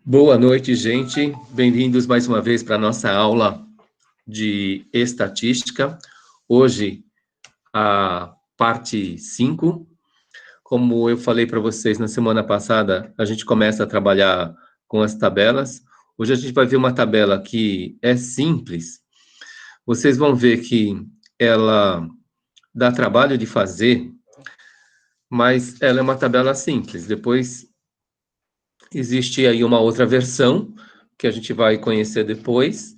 Boa noite, gente. Bem-vindos mais uma vez para a nossa aula de estatística. Hoje, a parte 5. Como eu falei para vocês na semana passada, a gente começa a trabalhar com as tabelas. Hoje a gente vai ver uma tabela que é simples. Vocês vão ver que ela dá trabalho de fazer, mas ela é uma tabela simples. Depois, existe aí uma outra versão que a gente vai conhecer depois.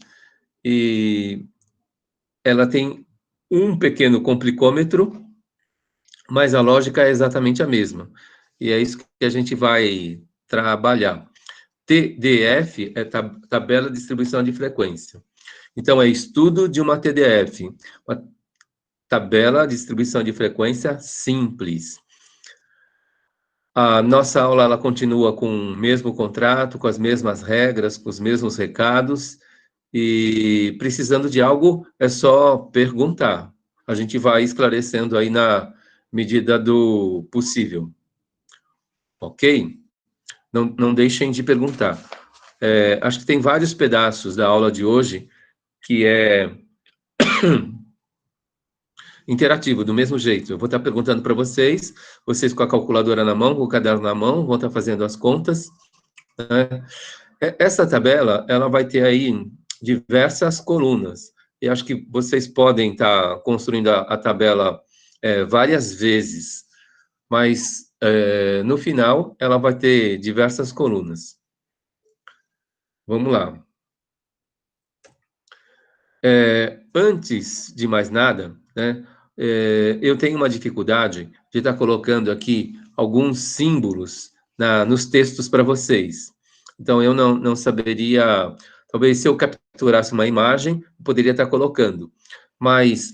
E ela tem um pequeno complicômetro, mas a lógica é exatamente a mesma. E é isso que a gente vai trabalhar. TDF é tabela de distribuição de frequência. Então, é estudo de uma TDF, uma tabela de distribuição de frequência simples. A nossa aula ela continua com o mesmo contrato, com as mesmas regras, com os mesmos recados, e precisando de algo, é só perguntar. A gente vai esclarecendo aí na medida do possível. Ok? Não deixem de perguntar. Acho que tem vários pedaços da aula de hoje que é interativo, do mesmo jeito. Eu vou estar perguntando para vocês, vocês com a calculadora na mão, com o caderno na mão, vão estar fazendo as contas, né? Essa tabela, ela vai ter aí diversas colunas. E acho que vocês podem estar construindo a tabela várias vezes, mas no final ela vai ter diversas colunas. Vamos lá. Antes de mais nada, né, eu tenho uma dificuldade de estar colocando aqui alguns símbolos nos textos para vocês. Então, eu não saberia. Talvez se eu capturasse uma imagem, eu poderia estar colocando. Mas,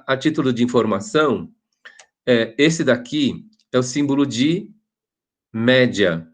a título de informação, esse daqui é o símbolo de média.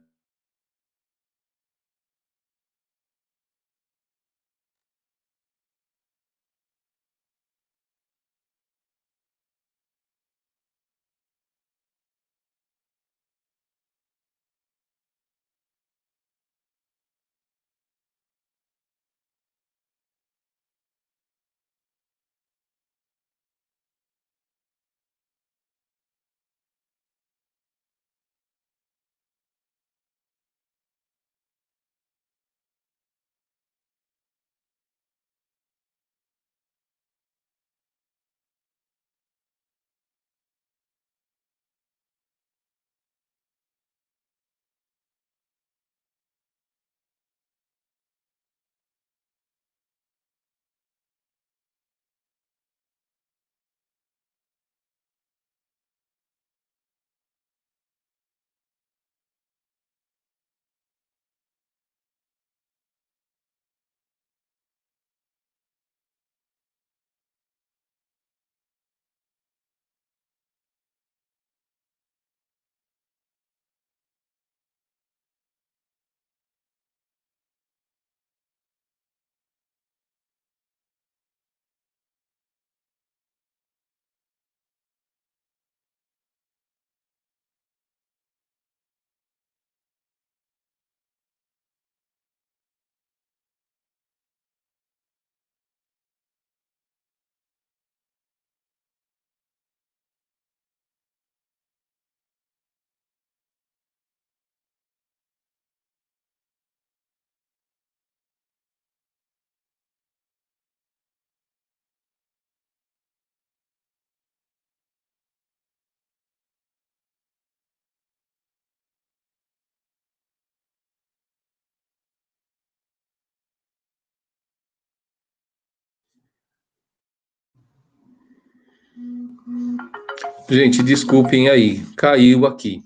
Gente, desculpem aí, caiu aqui.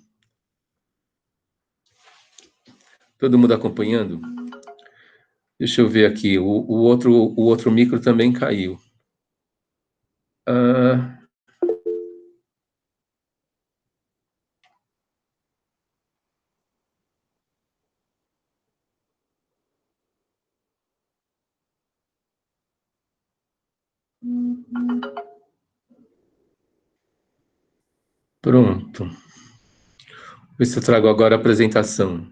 Todo mundo acompanhando? Deixa eu ver aqui, o outro micro também caiu. Ah, pronto. Vou ver se eu trago agora a apresentação.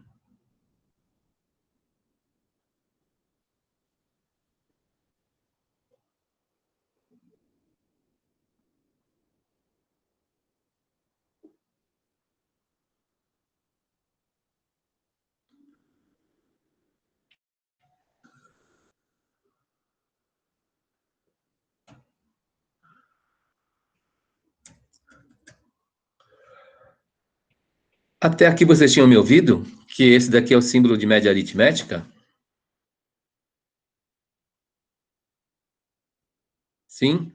Até aqui vocês tinham me ouvido? Que esse daqui é o símbolo de média aritmética? Sim?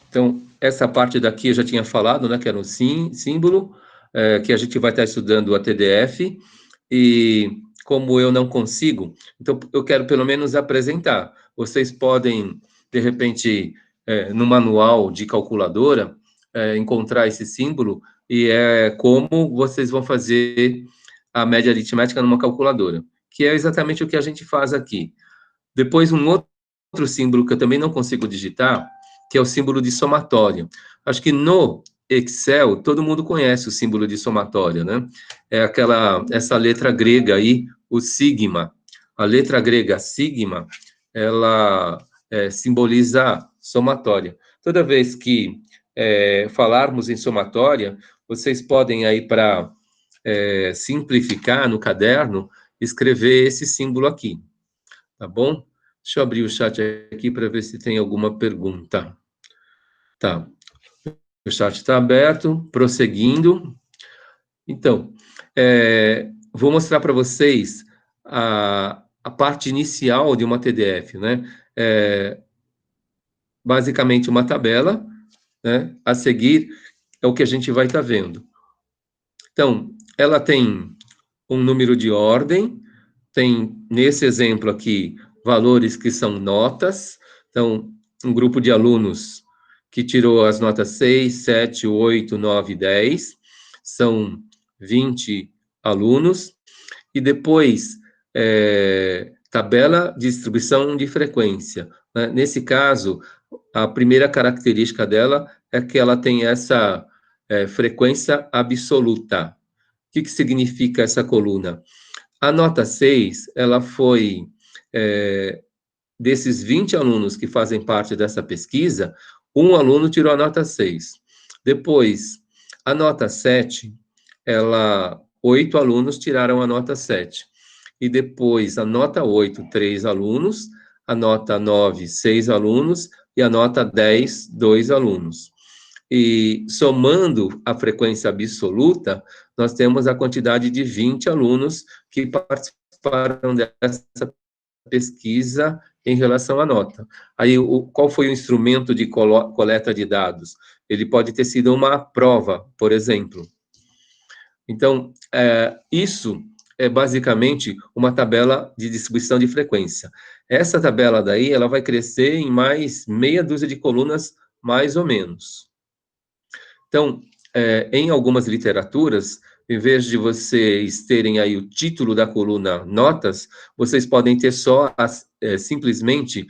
Então, essa parte daqui eu já tinha falado, né, que era um símbolo, que a gente vai estar estudando a TDF, e como eu não consigo, então eu quero pelo menos apresentar. Vocês podem, de repente, no manual de calculadora, encontrar esse símbolo, e é como vocês vão fazer a média aritmética numa calculadora, que é exatamente o que a gente faz aqui. Depois, um outro símbolo que eu também não consigo digitar, que é o símbolo de somatória. Acho que no Excel, todo mundo conhece o símbolo de somatória, né? É essa letra grega aí, o sigma. A letra grega sigma, ela simboliza somatória. Toda vez que falarmos em somatória, vocês podem aí para simplificar no caderno, escrever esse símbolo aqui, tá bom? Deixa eu abrir o chat aqui para ver se tem alguma pergunta. Tá, o chat está aberto, prosseguindo. Então, vou mostrar para vocês a parte inicial de uma TDF, né? Basicamente uma tabela, né? A seguir é o que a gente vai estar vendo. Então, ela tem um número de ordem, tem, nesse exemplo aqui, valores que são notas. Então, um grupo de alunos que tirou as notas 6, 7, 8, 9, 10, são 20 alunos. E depois, tabela de distribuição de frequência, né? Nesse caso, a primeira característica dela é que ela tem essa frequência absoluta. O que significa essa coluna? A nota 6, ela foi, desses 20 alunos que fazem parte dessa pesquisa, um aluno tirou a nota 6. Depois, a nota 7, 8 alunos tiraram a nota 7. E depois, a nota 8, 3 alunos, a nota 9, 6 alunos, e a nota 10, 2 alunos. E somando a frequência absoluta, nós temos a quantidade de 20 alunos que participaram dessa pesquisa em relação à nota. Aí, qual foi o instrumento de coleta de dados? Ele pode ter sido uma prova, por exemplo. Então, isso é basicamente uma tabela de distribuição de frequência. Essa tabela daí, ela vai crescer em mais meia dúzia de colunas, mais ou menos. Então, em algumas literaturas, em vez de vocês terem aí o título da coluna notas, vocês podem ter só simplesmente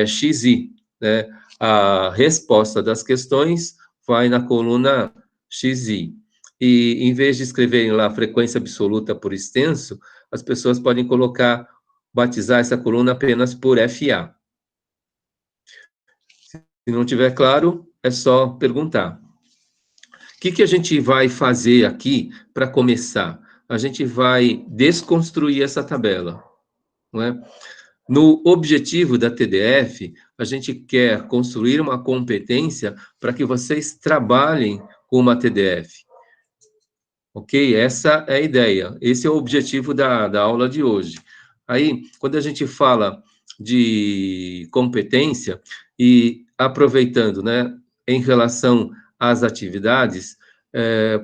XI, né? A resposta das questões vai na coluna XI. E em vez de escreverem lá frequência absoluta por extenso, as pessoas podem batizar essa coluna apenas por FA. Se não tiver claro, é só perguntar. O que a gente vai fazer aqui para começar? A gente vai desconstruir essa tabela, não é? No objetivo da TDF, a gente quer construir uma competência para que vocês trabalhem com uma TDF. Ok? Essa é a ideia. Esse é o objetivo da aula de hoje. Aí, quando a gente fala de competência, e aproveitando, né, em relação às atividades,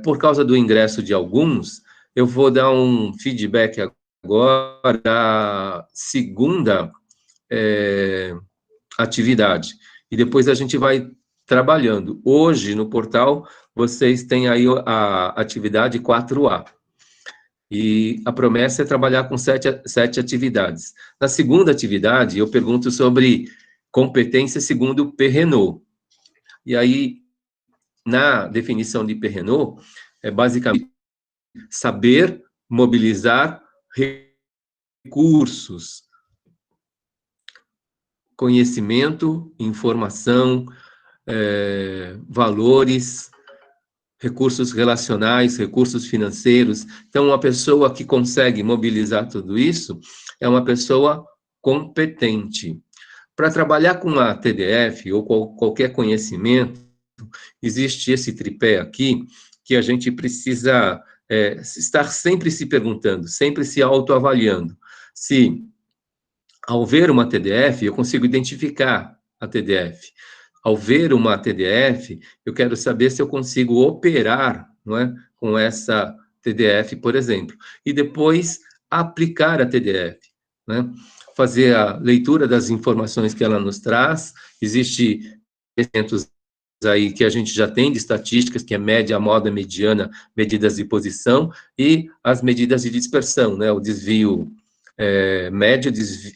por causa do ingresso de alguns, eu vou dar um feedback agora da segunda atividade. E depois a gente vai trabalhando. Hoje, no portal, vocês têm aí a atividade 4A. E a promessa é trabalhar com sete atividades. Na segunda atividade, eu pergunto sobre competência segundo Perrenot. E aí, na definição de Perrenot, é basicamente saber mobilizar recursos, conhecimento, informação, valores, recursos relacionais, recursos financeiros. Então, uma pessoa que consegue mobilizar tudo isso é uma pessoa competente. Para trabalhar com a TDF ou qualquer conhecimento, existe esse tripé aqui que a gente precisa estar sempre se perguntando, sempre se autoavaliando. Se, ao ver uma TDF, eu consigo identificar a TDF. Ao ver uma TDF, eu quero saber se eu consigo operar, não é, com essa TDF, por exemplo. E depois aplicar a TDF, né? Fazer a leitura das informações que ela nos traz. Existe elementos aí que a gente já tem de estatísticas, que é média, moda, mediana, medidas de posição, e as medidas de dispersão, né? O desvio médio,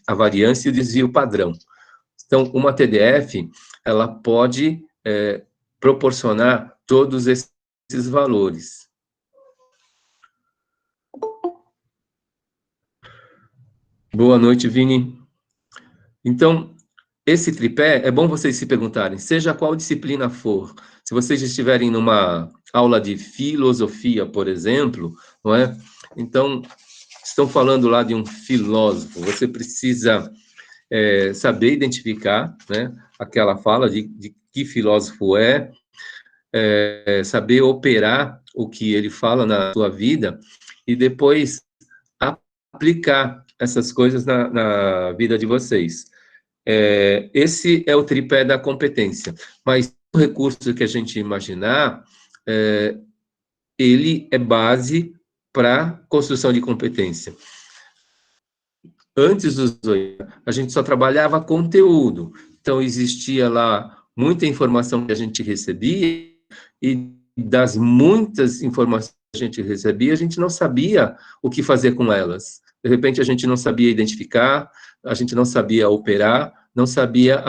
a variância e o desvio padrão. Então, uma TDF, ela pode proporcionar todos esses valores. Boa noite, Vini. Então, esse tripé, é bom vocês se perguntarem, seja qual disciplina for, se vocês estiverem numa aula de filosofia, por exemplo, não é? Então, estão falando lá de um filósofo, você precisa saber identificar, né, aquela fala de que filósofo saber operar o que ele fala na sua vida e depois aplicar essas coisas na vida de vocês. Esse é o tripé da competência, mas o recurso que a gente imaginar, ele é base para construção de competência. Antes dos 8, a gente só trabalhava conteúdo, então existia lá muita informação que a gente recebia, e das muitas informações que a gente recebia, a gente não sabia o que fazer com elas. De repente, a gente não sabia identificar, a gente não sabia operar, não sabia...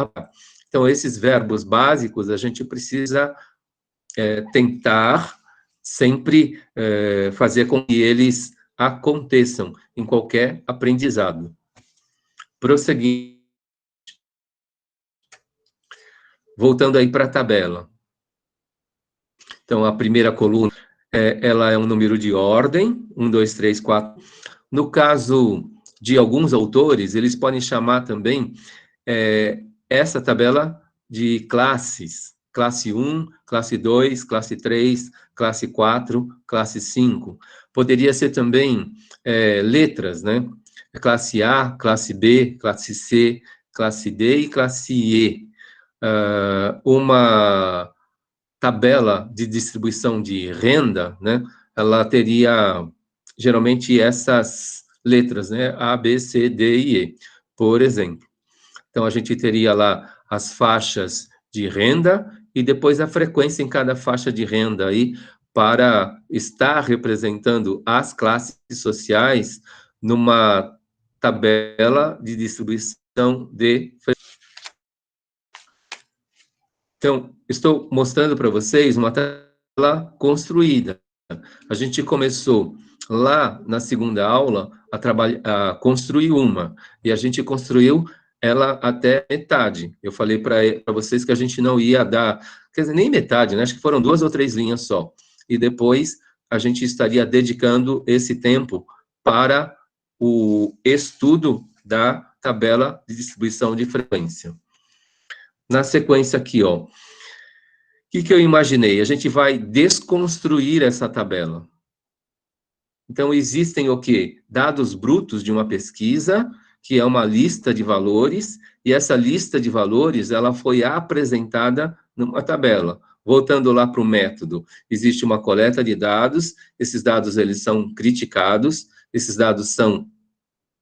Então, esses verbos básicos, a gente precisa tentar sempre fazer com que eles aconteçam em qualquer aprendizado. Prosseguindo. Voltando aí para a tabela. Então, a primeira coluna, ela é um número de ordem, 1, 2, 3, 4. No caso de alguns autores, eles podem chamar também essa tabela de classes. Classe 1, classe 2, classe 3, classe 4, classe 5. Poderia ser também letras, né? Classe A, classe B, classe C, classe D e classe E. Uma tabela de distribuição de renda, né? Ela teria, geralmente, essas letras, né? A, B, C, D e E, por exemplo. Então, a gente teria lá as faixas de renda e depois a frequência em cada faixa de renda aí, para estar representando as classes sociais numa tabela de distribuição de... Então, estou mostrando para vocês uma tabela construída. A gente começou lá na segunda aula a construir uma, e a gente construiu ela até metade. Eu falei para vocês que a gente não ia dar, quer dizer, nem metade, né? Acho que foram 2 ou 3 linhas só. E depois a gente estaria dedicando esse tempo para o estudo da tabela de distribuição de frequência. Na sequência aqui, ó, o que eu imaginei? A gente vai desconstruir essa tabela. Então, existem o quê? Dados brutos de uma pesquisa, que é uma lista de valores, e essa lista de valores, ela foi apresentada numa tabela. Voltando lá para o método, existe uma coleta de dados, esses dados, eles são criticados, esses dados são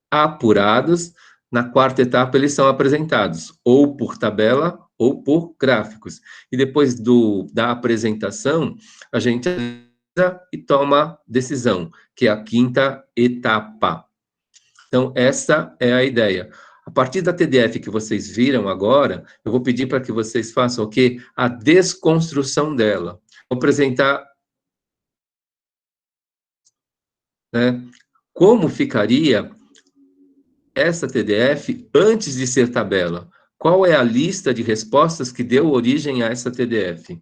apurados, na quarta etapa, eles são apresentados, ou por tabela, ou por gráficos. E depois da apresentação, a gente e toma decisão, que é a quinta etapa. Então, essa é a ideia. A partir da TDF que vocês viram agora, eu vou pedir para que vocês façam o quê? A desconstrução dela. Vou apresentar, né, como ficaria essa TDF antes de ser tabela. Qual é a lista de respostas que deu origem a essa TDF?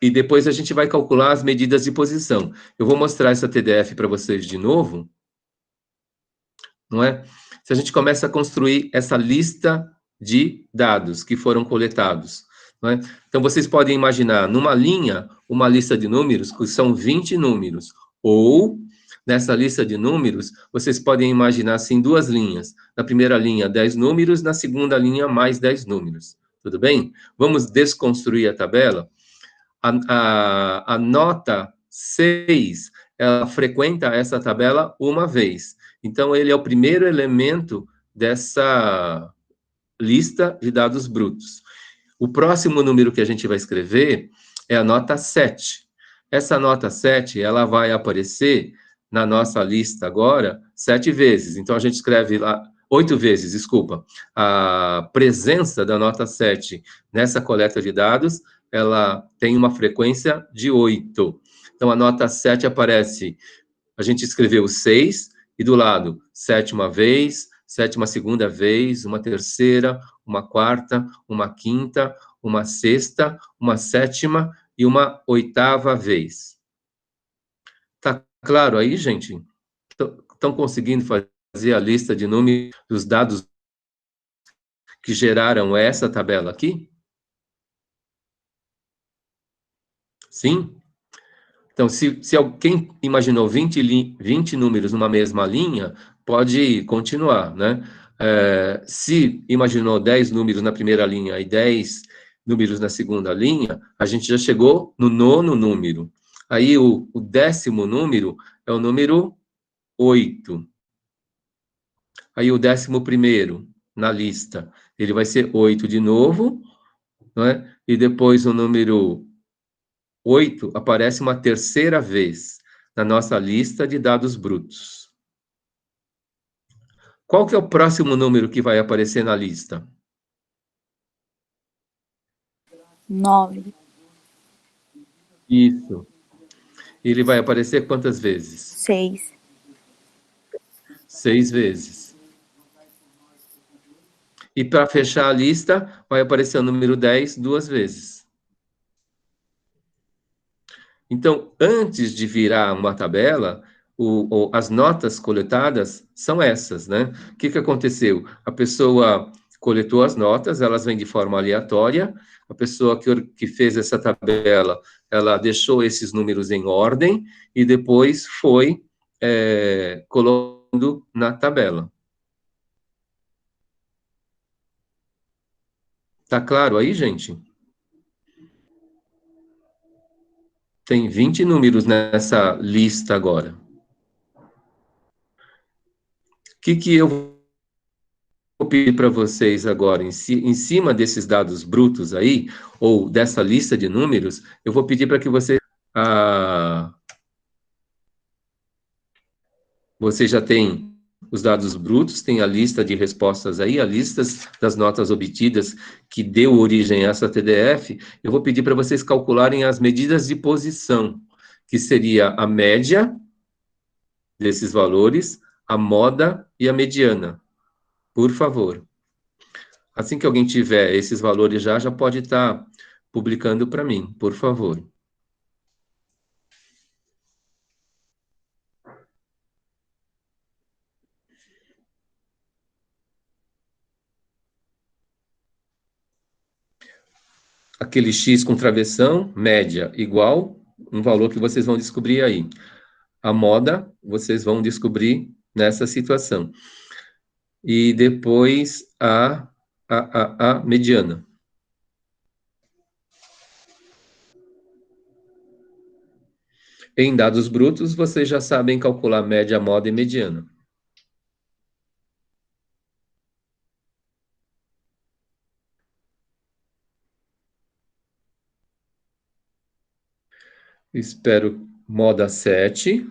E depois a gente vai calcular as medidas de posição. Eu vou mostrar essa TDF para vocês de novo, não é? Se a gente começa a construir essa lista de dados que foram coletados. não é? Então, vocês podem imaginar, numa linha, uma lista de números, que são 20 números, ou, nessa lista de números, vocês podem imaginar, assim, duas linhas. Na primeira linha, 10 números, na segunda linha, mais 10 números. Tudo bem? Vamos desconstruir a tabela? A nota 6, ela frequenta essa tabela uma vez. Então, ele é o primeiro elemento dessa lista de dados brutos. O próximo número que a gente vai escrever é a nota 7. Essa nota 7, ela vai aparecer na nossa lista agora 7 vezes. Então, a gente escreve lá 8 vezes, desculpa. A presença da nota 7 nessa coleta de dados, ela tem uma frequência de 8. Então, a nota 7 aparece, a gente escreveu 6, e do lado, sétima vez, sétima segunda vez, uma terceira, uma quarta, uma quinta, uma sexta, uma sétima e uma oitava vez. Tá claro aí, gente? Estão conseguindo fazer a lista de números dos dados que geraram essa tabela aqui? Sim? Então, se alguém imaginou 20 números numa mesma linha, pode continuar, né? Se imaginou 10 números na primeira linha e 10 números na segunda linha, a gente já chegou no nono número. Aí, o décimo número é o número 8. Aí, o décimo primeiro na lista, ele vai ser 8 de novo, não é? E depois o número 8 aparece uma terceira vez na nossa lista de dados brutos. Qual que é o próximo número que vai aparecer na lista? 9. Isso. Ele vai aparecer quantas vezes? 6. 6 vezes. E para fechar a lista, vai aparecer o número 10 duas vezes. Então, antes de virar uma tabela, as notas coletadas são essas, né? O que aconteceu? A pessoa coletou as notas, elas vêm de forma aleatória, a pessoa que fez essa tabela, ela deixou esses números em ordem e depois foi colocando na tabela. Tá claro aí, gente? Tem 20 números nessa lista agora. O que eu vou pedir para vocês agora, em cima desses dados brutos aí, ou dessa lista de números, eu vou pedir para que você já tem os dados brutos, tem a lista de respostas aí, a lista das notas obtidas que deu origem a essa TDF, eu vou pedir para vocês calcularem as medidas de posição, que seria a média desses valores, a moda e a mediana. Por favor. Assim que alguém tiver esses valores já pode estar publicando para mim, por favor. Aquele X com travessão, média, igual um valor que vocês vão descobrir aí. A moda, vocês vão descobrir nessa situação. E depois a mediana. Em dados brutos, vocês já sabem calcular média, moda e mediana. Espero moda 7.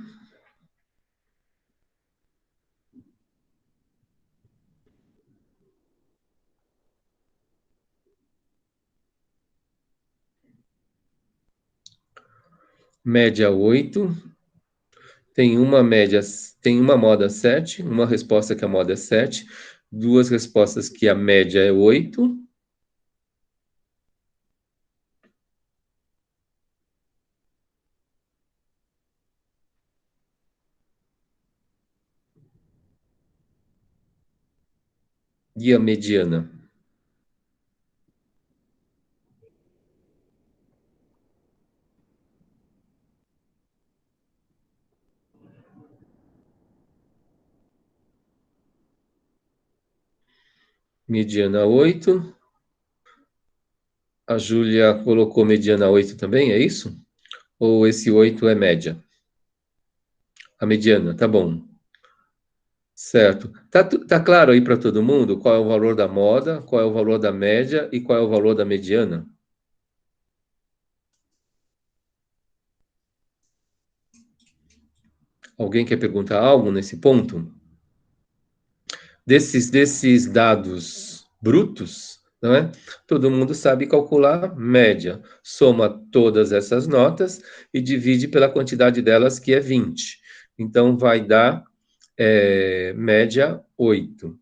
Média 8. Tem uma moda 7, uma resposta que a moda é 7, duas respostas que a média é 8. E a mediana? mediana 8. A Júlia colocou mediana 8 também, é isso? Ou esse 8 é média? A mediana, tá bom. Certo. Tá claro aí para todo mundo qual é o valor da moda, qual é o valor da média e qual é o valor da mediana? Alguém quer perguntar algo nesse ponto? Desses dados brutos, não é? Todo mundo sabe calcular média. Soma todas essas notas e divide pela quantidade delas, que é 20. Então, vai dar média 8.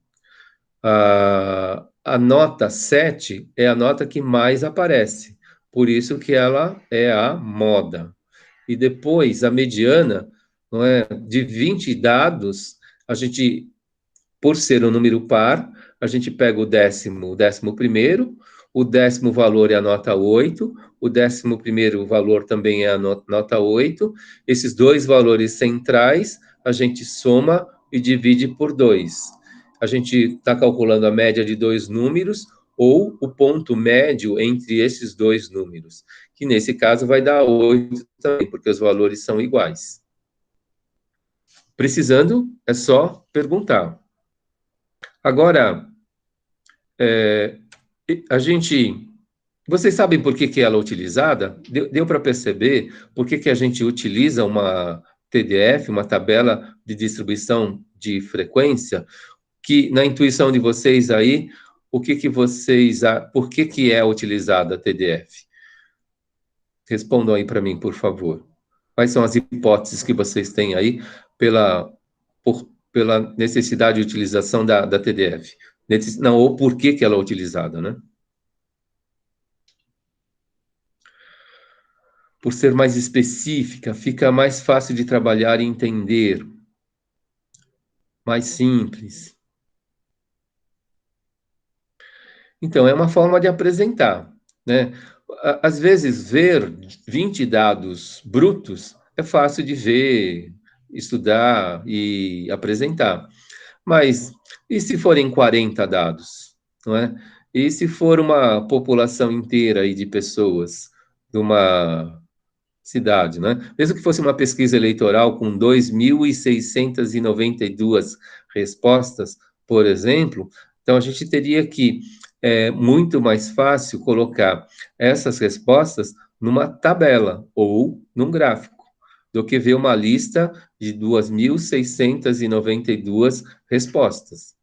A nota 7 é a nota que mais aparece, por isso que ela é a moda. E depois, a mediana, não é? De 20 dados, a gente, por ser um número par, a gente pega o 11º, o 10º valor é a nota 8, o 11º valor também é a nota 8, esses dois valores centrais, a gente soma e divide por 2. A gente está calculando a média de dois números, ou o ponto médio entre esses dois números, que nesse caso vai dar 8 também, porque os valores são iguais. Precisando, é só perguntar. Agora, a gente... Vocês sabem por que ela é utilizada? Deu para perceber por que a gente utiliza uma TDF, uma tabela de distribuição de frequência, que na intuição de vocês aí, por que é utilizada a TDF? Respondam aí para mim, por favor. Quais são as hipóteses que vocês têm aí pela necessidade de utilização da TDF? Não, ou por que ela é utilizada, né? Por ser mais específica, fica mais fácil de trabalhar e entender, mais simples. Então, é uma forma de apresentar, né? Às vezes, ver 20 dados brutos é fácil de ver, estudar e apresentar. Mas, e se forem 40 dados, não é? E se for uma população inteira aí de pessoas de uma cidade, né? Mesmo que fosse uma pesquisa eleitoral com 2.692 respostas, por exemplo, então a gente teria que muito mais fácil colocar essas respostas numa tabela ou num gráfico, do que ver uma lista de 2.692 respostas.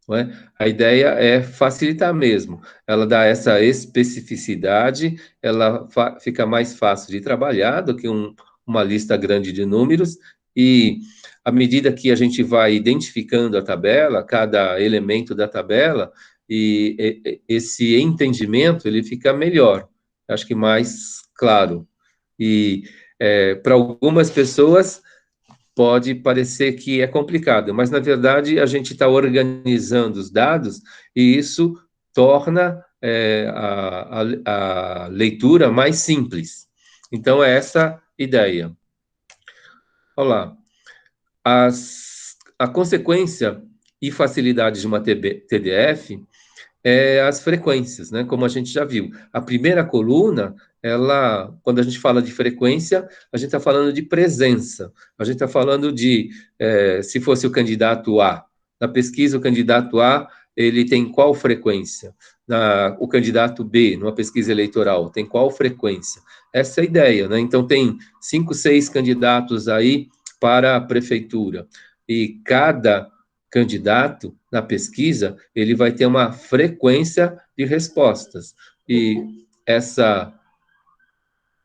Não é? A ideia é facilitar mesmo. Ela dá essa especificidade, ela fica mais fácil de trabalhar do que uma lista grande de números, e à medida que a gente vai identificando a tabela, cada elemento da tabela, e esse entendimento ele fica melhor, acho que mais claro. E para algumas pessoas pode parecer que é complicado, mas na verdade a gente está organizando os dados e isso torna a leitura mais simples. Então, é essa a ideia. Olha lá. A consequência e facilidade de uma TDF as frequências, né? Como a gente já viu. A primeira coluna, quando a gente fala de frequência, a gente está falando de presença. A gente está falando de, se fosse o candidato A. Na pesquisa, o candidato A, ele tem qual frequência? O candidato B, numa pesquisa eleitoral, tem qual frequência? Essa é a ideia, né? Então, tem 5, 6 candidatos aí para a prefeitura. E cada candidato na pesquisa, ele vai ter uma frequência de respostas. E essa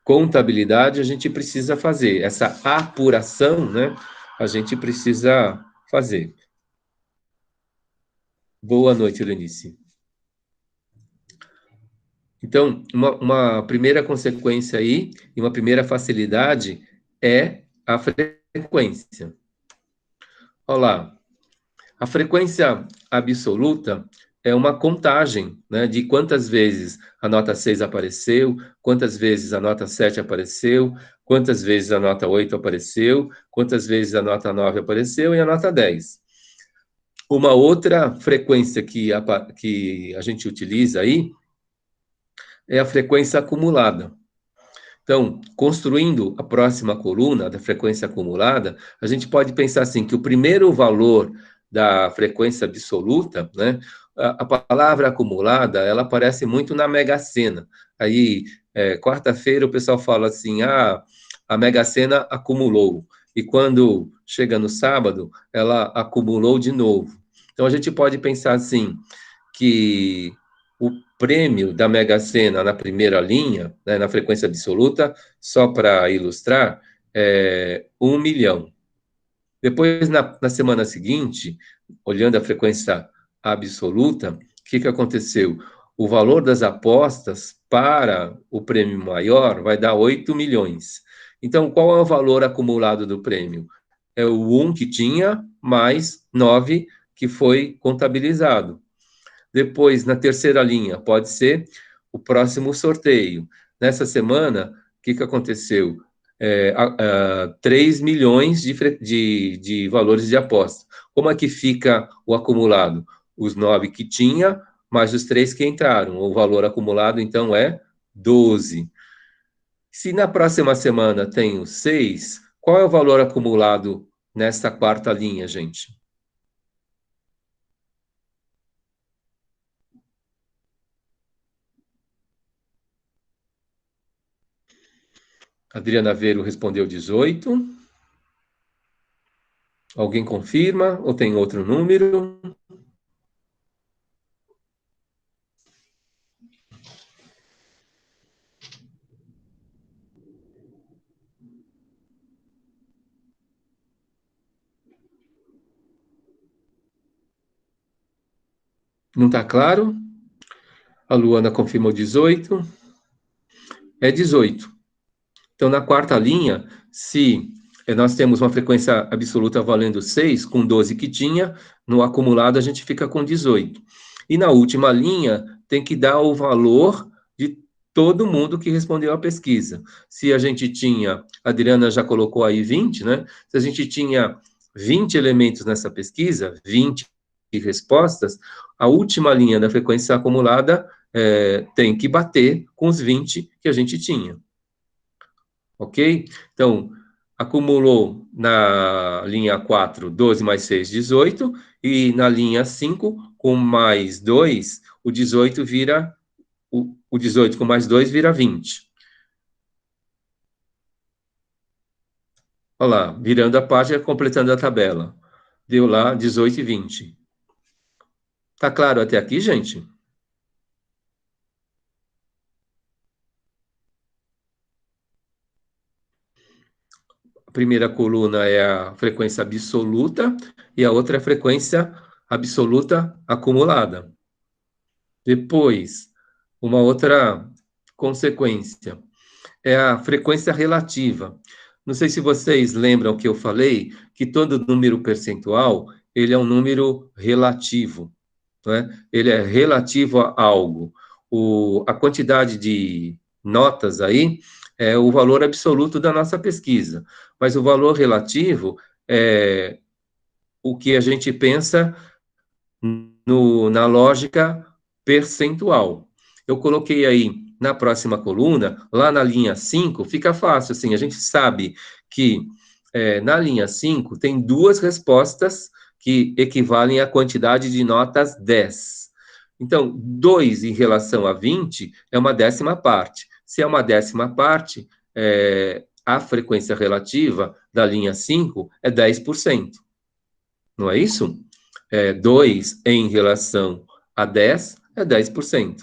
contabilidade a gente precisa fazer, essa apuração, né? A gente precisa fazer. Boa noite, Lenice. Então, uma primeira consequência aí, e uma primeira facilidade é a frequência. Olha lá. A frequência absoluta é uma contagem, né, de quantas vezes a nota 6 apareceu, quantas vezes a nota 7 apareceu, quantas vezes a nota 8 apareceu, quantas vezes a nota 9 apareceu e a nota 10. Uma outra frequência que a gente utiliza aí é a frequência acumulada. Então, construindo a próxima coluna da frequência acumulada, a gente pode pensar assim, que o primeiro valor da frequência absoluta, né, a palavra acumulada, ela aparece muito na Mega Sena. Aí, quarta-feira, o pessoal fala assim, a Mega Sena acumulou. E quando chega no sábado, ela acumulou de novo. Então, a gente pode pensar assim, que o prêmio da Mega Sena na primeira linha, né, na frequência absoluta, só para ilustrar, é 1 milhão. Depois, na semana seguinte, olhando a frequência absoluta, o que aconteceu? O valor das apostas para o prêmio maior vai dar 8 milhões. Então, qual é o valor acumulado do prêmio? É o 1 que tinha, mais 9 que foi contabilizado. Depois, na terceira linha, pode ser o próximo sorteio. Nessa semana, o que aconteceu? 3 milhões de valores de aposta. Como é que fica o acumulado? Os 9 que tinha, mais os 3 que entraram. O valor acumulado, então, é 12. Se na próxima semana tem os 6, qual é o valor acumulado nessa quarta linha, gente? Adriana Veiro respondeu 18. Alguém confirma ou tem outro número? Não está claro? A Luana confirmou 18. É 18. Então, na quarta linha, se nós temos uma frequência absoluta valendo 6, com 12 que tinha, no acumulado a gente fica com 18. E na última linha, tem que dar o valor de todo mundo que respondeu à pesquisa. Se a gente tinha, a Adriana já colocou aí 20, né? Se a gente tinha 20 elementos nessa pesquisa, 20 respostas, a última linha da frequência acumulada tem que bater com os 20 que a gente tinha. Ok? Então, acumulou na linha 4, 12 mais 6, 18, e na linha 5, com mais 2, o 18 vira, o 18 com mais 2 vira 20. Olha lá, virando a página, completando a tabela. Deu lá 18 e 20. Tá claro até aqui, gente? A primeira coluna é a frequência absoluta e a outra é a frequência absoluta acumulada. Depois, uma outra consequência é a frequência relativa. Não sei se vocês lembram que eu falei que todo número percentual, ele é um número relativo, não é? Ele é relativo a algo. A quantidade de notas aí é o valor absoluto da nossa pesquisa, mas o valor relativo é o que a gente pensa na lógica percentual. Eu coloquei aí na próxima coluna, lá na linha 5, fica fácil, assim, a gente sabe que na linha 5 tem duas respostas que equivalem à quantidade de notas 10. Então, 2 em relação a 20 é uma décima parte. Se é uma décima parte, a frequência relativa da linha 5 é 10%. Não é isso? 2 em relação a 10 é 10%.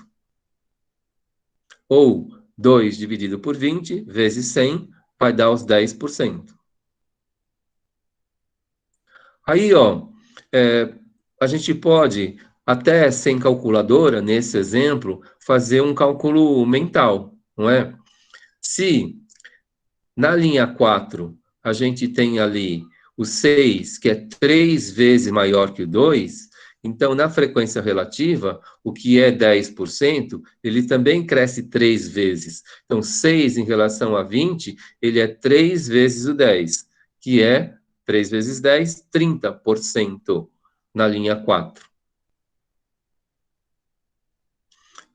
Ou 2 dividido por 20 vezes 100 vai dar os 10%. Aí, ó, a gente pode, até sem calculadora, nesse exemplo, fazer um cálculo mental, não é? Se na linha 4 a gente tem ali o 6, que é 3 vezes maior que o 2, então, na frequência relativa, o que é 10%, ele também cresce 3 vezes. Então, 6 em relação a 20, ele é 3 vezes o 10, que é 3 vezes 10, 30%. na linha 4.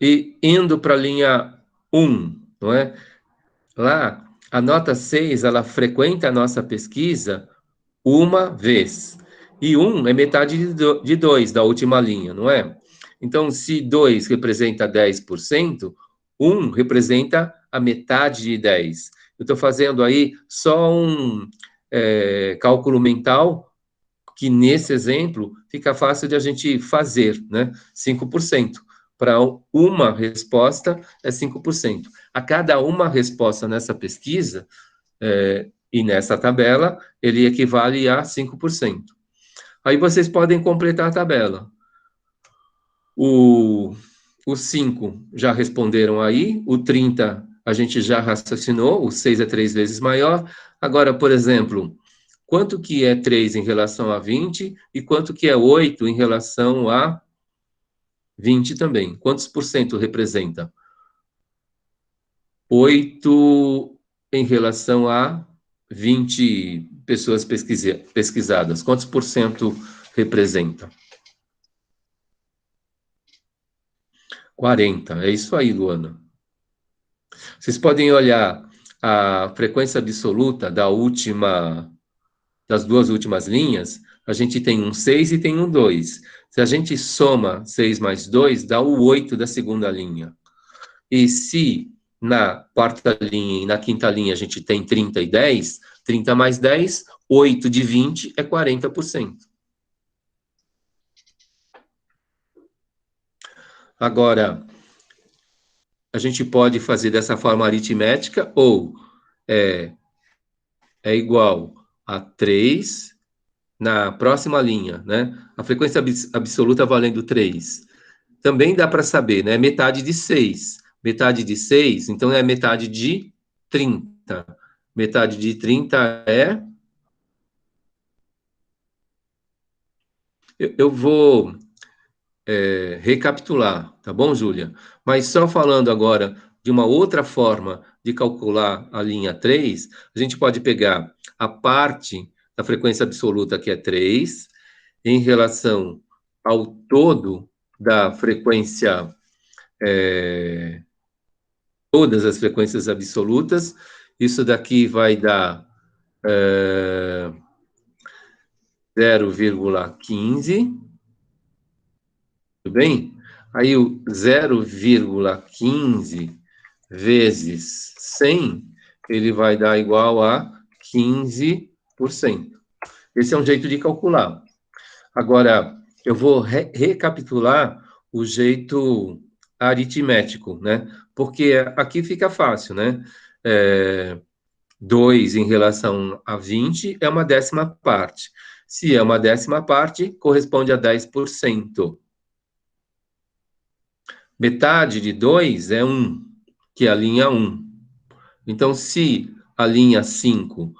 E indo para a linha 1, não é? Lá, a nota 6, ela frequenta a nossa pesquisa uma vez. E 1 é metade de 2 da última linha, não é? Então, se 2 representa 10%, 1 representa a metade de 10. Eu estou fazendo aí só um cálculo mental, que nesse exemplo fica fácil de a gente fazer, né? 5%. Para uma resposta é 5%. A cada uma resposta nessa pesquisa, e nessa tabela, ele equivale a 5%. Aí vocês podem completar a tabela. Os 5 já responderam aí, o 30 a gente já raciocinou, o 6 é 3 vezes maior. Agora, por exemplo, quanto que é 3 em relação a 20 e quanto que é 8 em relação a 20 também? Quantos por cento representa? 8 em relação a 20 pessoas pesquisadas. Quantos por cento representa? 40. É isso aí, Luana. Vocês podem olhar a frequência absoluta das duas últimas linhas. A gente tem um 6 e tem um 2. Se a gente soma 6 mais 2, dá o 8 da segunda linha. E se na quarta linha e na quinta linha a gente tem 30 e 10, 30 mais 10, 8 de 20 é 40%. Agora, a gente pode fazer dessa forma aritmética ou é igual a 3 na próxima linha, né? A frequência absoluta valendo 3. Também dá para saber, né? Metade de 6. Metade de 6, então é metade de 30. Metade de 30 é... Eu vou recapitular, tá bom, Júlia? Mas só falando agora de uma outra forma de calcular a linha 3, a gente pode pegar a parte da frequência absoluta, que é 3, em relação ao todo da frequência, todas as frequências absolutas. Isso daqui vai dar 0,15, tudo bem? Aí o 0,15 vezes 100, ele vai dar igual a 15%. Esse é um jeito de calcular. Agora, eu vou recapitular o jeito aritmético, né? Porque aqui fica fácil, né? 2 em relação a 20 é uma décima parte. Se é uma décima parte, corresponde a 10%. Metade de 2 é 1, que é a linha 1. Então, se a linha 5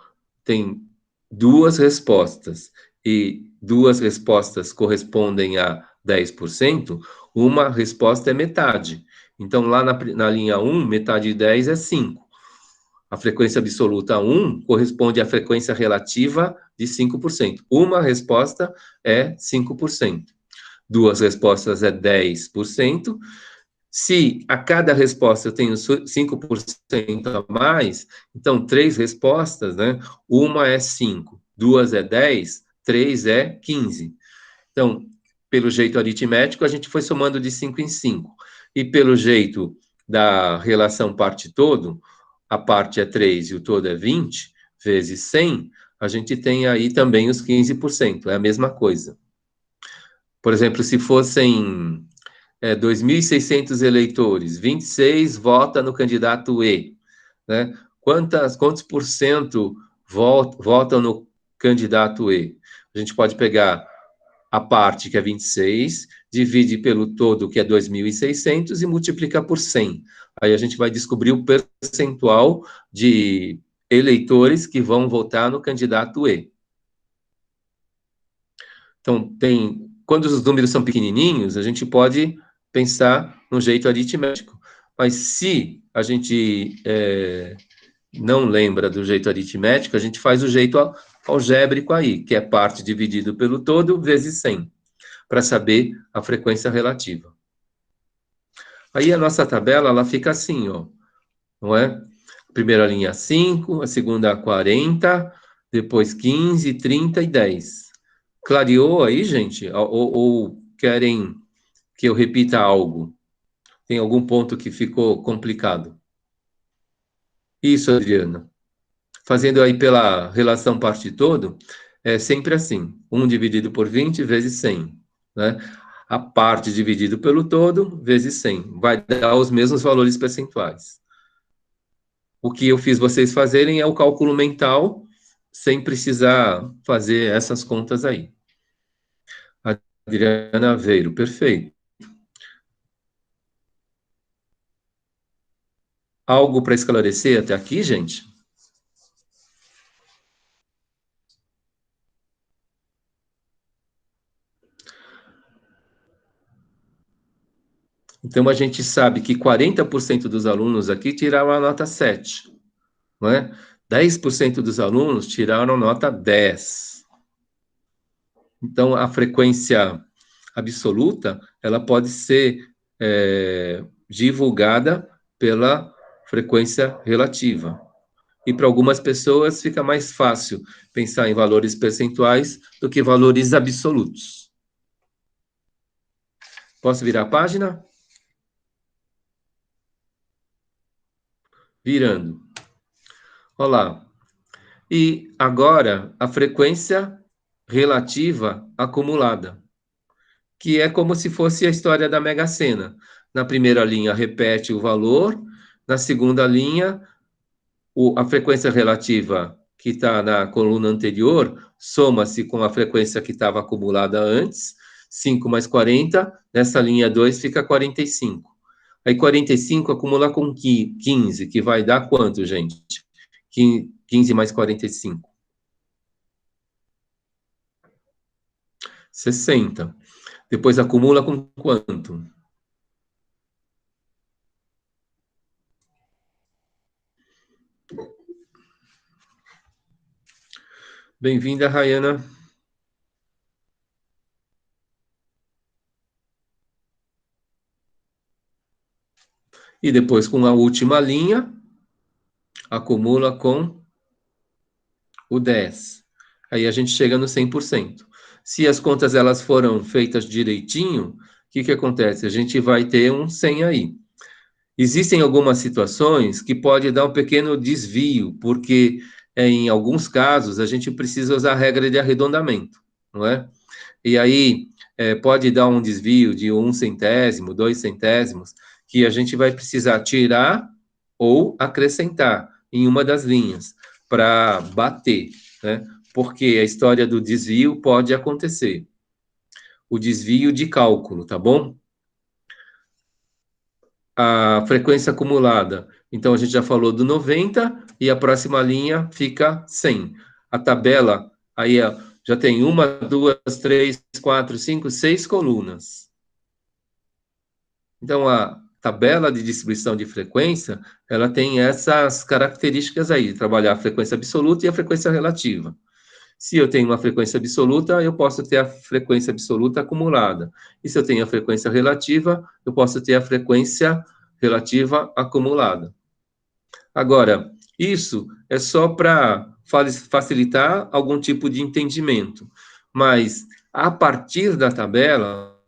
tem duas respostas e duas respostas correspondem a 10%, uma resposta é metade. Então, lá na linha 1, metade de 10 é 5. A frequência absoluta 1 corresponde à frequência relativa de 5%. Uma resposta é 5%. Duas respostas é 10%. Se a cada resposta eu tenho 5% a mais, então 3 respostas, né? Uma é 5, 2 é 10, 3 é 15. Então, pelo jeito aritmético, a gente foi somando de 5 em 5. E pelo jeito da relação parte-todo, a parte é 3 e o todo é 20, vezes 100, a gente tem aí também os 15%, é a mesma coisa. Por exemplo, se fossem 2.600 eleitores, 26 vota no candidato E, né? Quantos por cento votam no candidato E? A gente pode pegar a parte, que é 26, divide pelo todo, que é 2.600, e multiplica por 100. Aí a gente vai descobrir o percentual de eleitores que vão votar no candidato E. Então, quando os números são pequenininhos, a gente pode pensar no jeito aritmético. Mas se a gente não lembra do jeito aritmético, a gente faz o jeito algébrico aí, que é parte dividido pelo todo vezes 100. para saber a frequência relativa. Aí a nossa tabela, ela fica assim, ó, não é? Primeira linha 5, a segunda 40, depois 15, 30 e 10. Clareou aí, gente? Ou querem que eu repita algo? Tem algum ponto que ficou complicado? Isso, Adriana. Fazendo aí pela relação parte todo, é sempre assim. 1 dividido por 20 vezes 100, né? A parte dividido pelo todo vezes 100. Vai dar os mesmos valores percentuais. O que eu fiz vocês fazerem é o cálculo mental, sem precisar fazer essas contas aí. Adriana Aveiro, perfeito. Algo para esclarecer até aqui, gente? Então, a gente sabe que 40% dos alunos aqui tiraram a nota 7, não é? 10% dos alunos tiraram nota 10. Então, a frequência absoluta, ela pode ser divulgada pela frequência relativa. E para algumas pessoas fica mais fácil pensar em valores percentuais do que valores absolutos. Posso virar a página? Virando. Olá. E agora a frequência relativa acumulada, que é como se fosse a história da Mega Sena. Na primeira linha repete o valor, na segunda linha a frequência relativa que está na coluna anterior soma-se com a frequência que estava acumulada antes, 5 mais 40, nessa linha 2 fica 45. Aí 45 acumula com 15, que vai dar quanto, gente? 15 mais 45. 60. Depois acumula com quanto? Bem-vinda, Rayana. E depois, com a última linha, acumula com o 10. Aí a gente chega no 100%. Se as contas elas foram feitas direitinho, o que acontece? A gente vai ter um 100 aí. Existem algumas situações que pode dar um pequeno desvio, porque em alguns casos a gente precisa usar a regra de arredondamento, não é? E aí pode dar um desvio de 1 centésimo, 2 centésimos, que a gente vai precisar tirar ou acrescentar em uma das linhas para bater, né? Porque a história do desvio pode acontecer. O desvio de cálculo, tá bom? A frequência acumulada. Então, a gente já falou do 90 e a próxima linha fica 100. A tabela, aí já tem 1, 2, 3, 4, 5, 6 colunas. Então, a tabela de distribuição de frequência, ela tem essas características aí, trabalhar a frequência absoluta e a frequência relativa. Se eu tenho uma frequência absoluta, eu posso ter a frequência absoluta acumulada. E se eu tenho a frequência relativa, eu posso ter a frequência relativa acumulada. Agora, isso é só para facilitar algum tipo de entendimento. Mas, a partir da tabela,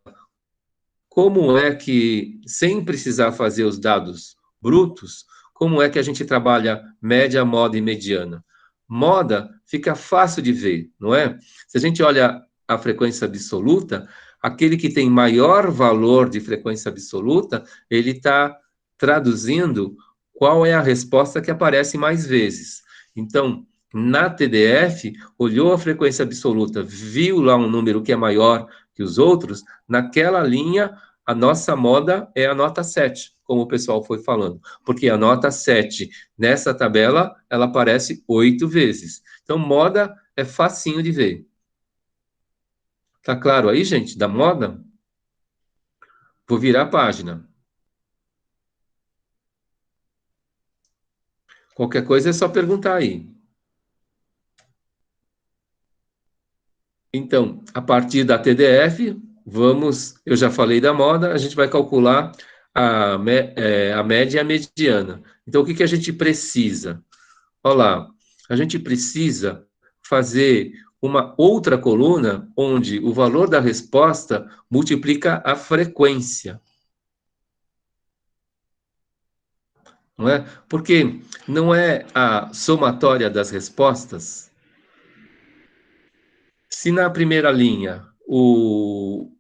como é que, sem precisar fazer os dados brutos, como é que a gente trabalha média, moda e mediana? Moda fica fácil de ver, não é? Se a gente olha a frequência absoluta, aquele que tem maior valor de frequência absoluta, ele está traduzindo qual é a resposta que aparece mais vezes. Então, na TDF, olhou a frequência absoluta, viu lá um número que é maior que os outros, naquela linha, a nossa moda é a nota 7, como o pessoal foi falando. Porque a nota 7, nessa tabela, ela aparece 8 vezes. Então, moda é facinho de ver. Tá claro aí, gente, da moda? Vou virar a página. Qualquer coisa é só perguntar aí. Então, a partir da TDF, eu já falei da moda, a gente vai calcular a média e a mediana. Então, o que a gente precisa? Olha lá, a gente precisa fazer uma outra coluna onde o valor da resposta multiplica a frequência. Não é? Porque não é a somatória das respostas. Se na primeira linha o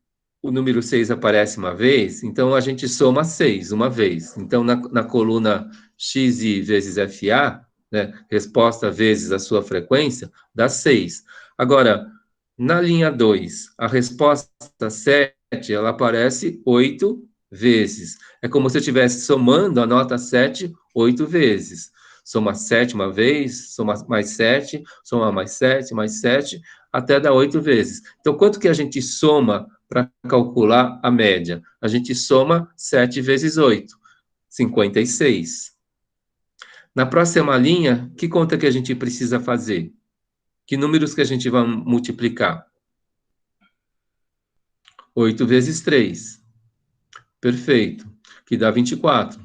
número 6 aparece uma vez, então a gente soma 6 uma vez. Então, na coluna XI vezes FA, né, resposta vezes a sua frequência, dá 6. Agora, na linha 2, a resposta 7, ela aparece 8 vezes. É como se eu estivesse somando a nota 7 8 vezes. Soma 7 uma vez, soma mais 7, soma mais 7, mais 7, até dar 8 vezes. Então, quanto que a gente soma para calcular a média? A gente soma 7 vezes 8, 56. Na próxima linha, que conta que a gente precisa fazer? Que números que a gente vai multiplicar? 8 vezes 3. Perfeito. Que dá 24.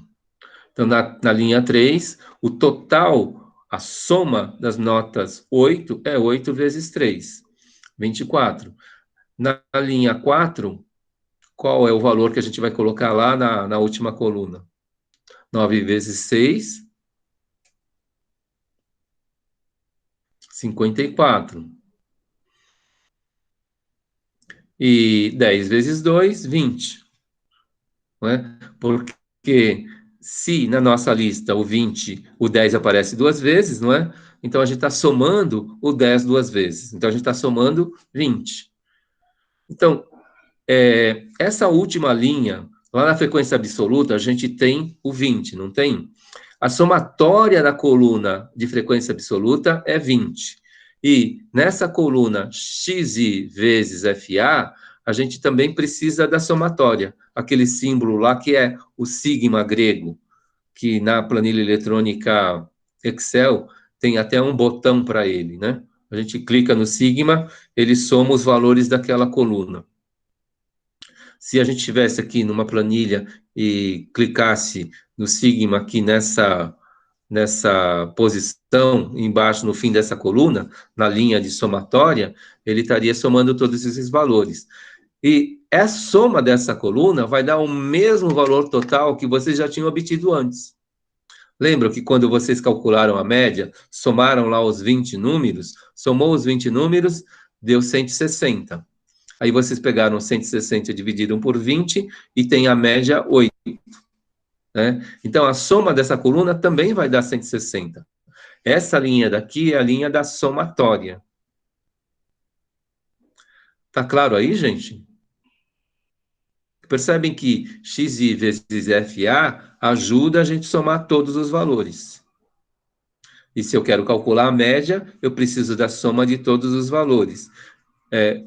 Então, na linha 3, o total, a soma das notas 8 é 8 vezes 3. 24. Na linha 4, qual é o valor que a gente vai colocar lá na última coluna? 9 vezes 6, 54. E 10 vezes 2, 20. Não é? Porque se na nossa lista o 10 aparece duas vezes, não é? Então a gente está somando o 10 duas vezes. Então a gente está somando 20. Então, essa última linha, lá na frequência absoluta, a gente tem o 20, não tem? A somatória da coluna de frequência absoluta é 20. E nessa coluna XI vezes FA, a gente também precisa da somatória, aquele símbolo lá que é o sigma grego, que na planilha eletrônica Excel tem até um botão para ele, né? A gente clica no sigma, ele soma os valores daquela coluna. Se a gente tivesse aqui numa planilha e clicasse no sigma aqui nessa posição, embaixo, no fim dessa coluna, na linha de somatória, ele estaria somando todos esses valores. E a soma dessa coluna vai dar o mesmo valor total que vocês já tinham obtido antes. Lembram que quando vocês calcularam a média, somaram lá os 20 números, somou os 20 números, deu 160. Aí vocês pegaram 160 dividido por 20 e tem a média 8. Né? Então, a soma dessa coluna também vai dar 160. Essa linha daqui é a linha da somatória. Tá claro aí, gente? Percebem que xi vezes fa ajuda a gente a somar todos os valores. E se eu quero calcular a média, eu preciso da soma de todos os valores,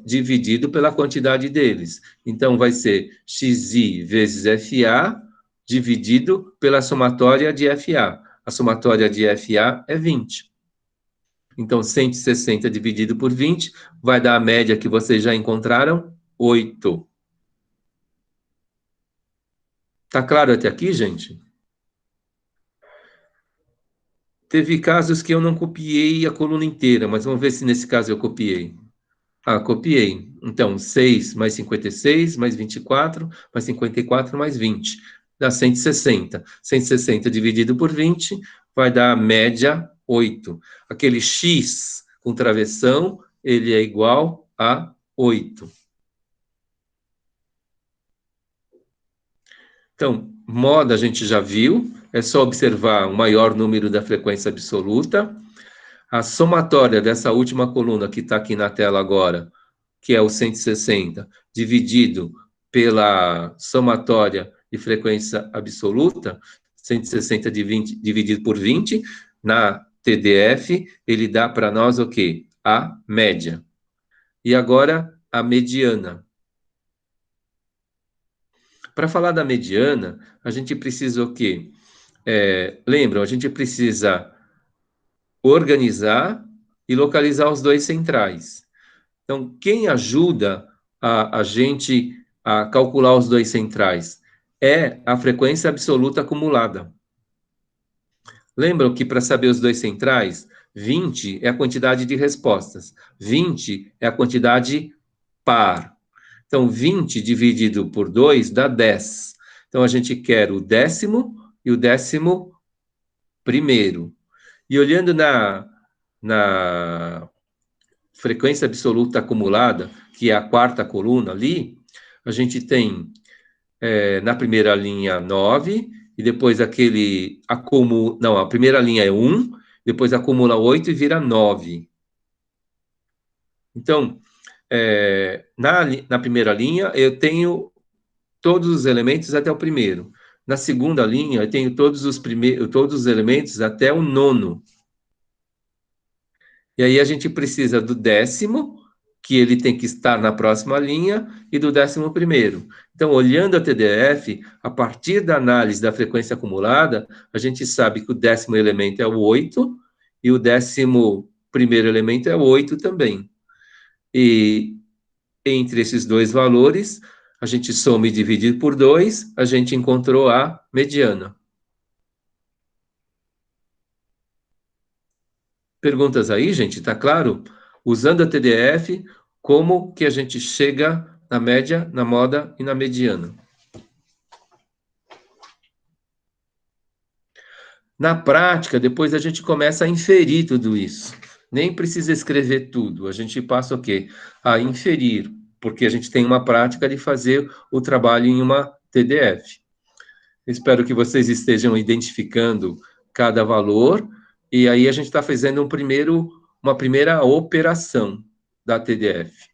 dividido pela quantidade deles. Então, vai ser xi vezes fa dividido pela somatória de fa. A somatória de fa é 20. Então, 160 dividido por 20 vai dar a média que vocês já encontraram, 8. Tá claro até aqui, gente? Teve casos que eu não copiei a coluna inteira, mas vamos ver se nesse caso eu copiei. Ah, copiei. Então, 6 mais 56, mais 24, mais 54, mais 20. Dá 160. 160 dividido por 20 vai dar a média 8. Aquele X com travessão, ele é igual a 8. Então, moda a gente já viu, é só observar o maior número da frequência absoluta. A somatória dessa última coluna que está aqui na tela agora, que é o 160, dividido pela somatória de frequência absoluta, 160 dividido por 20, na TDF, ele dá para nós o quê? A média. E agora, a mediana. Para falar da mediana, a gente precisa o quê? Lembram, a gente precisa organizar e localizar os dois centrais. Então, quem ajuda a gente calcular os dois centrais? É a frequência absoluta acumulada. Lembram que para saber os dois centrais, 20 é a quantidade de respostas, 20 é a quantidade par. Então, 20 dividido por 2 dá 10. Então, a gente quer o décimo e o 11º. E olhando na frequência absoluta acumulada, que é a quarta coluna ali, a gente tem na primeira linha 9, e depois aquele acumula. Não, a primeira linha é 1, depois acumula 8 e vira 9. Então, na primeira linha, eu tenho todos os elementos até o primeiro. Na segunda linha, eu tenho todos os elementos até o 9. E aí a gente precisa do 10º, que ele tem que estar na próxima linha, e do 11º. Então, olhando a TDF, a partir da análise da frequência acumulada, a gente sabe que o 10º elemento é o 8, e o 11º elemento é o 8 também. E entre esses dois valores, a gente soma e divide por 2, a gente encontrou a mediana. Perguntas aí, gente? Tá claro? Usando a TDF, como que a gente chega na média, na moda e na mediana? Na prática, depois a gente começa a inferir tudo isso. Nem precisa escrever tudo. A gente passa o quê? A inferir, porque a gente tem uma prática de fazer o trabalho em uma TDF. Espero que vocês estejam identificando cada valor, e aí a gente está fazendo uma primeira operação da TDF.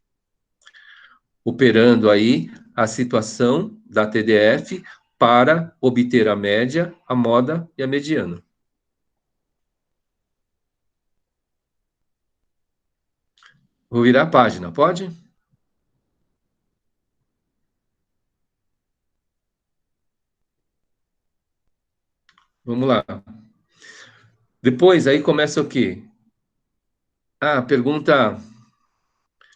Operando aí a situação da TDF para obter a média, a moda e a mediana. Vou virar a página, pode? Vamos lá. Depois, aí começa o quê? Pergunta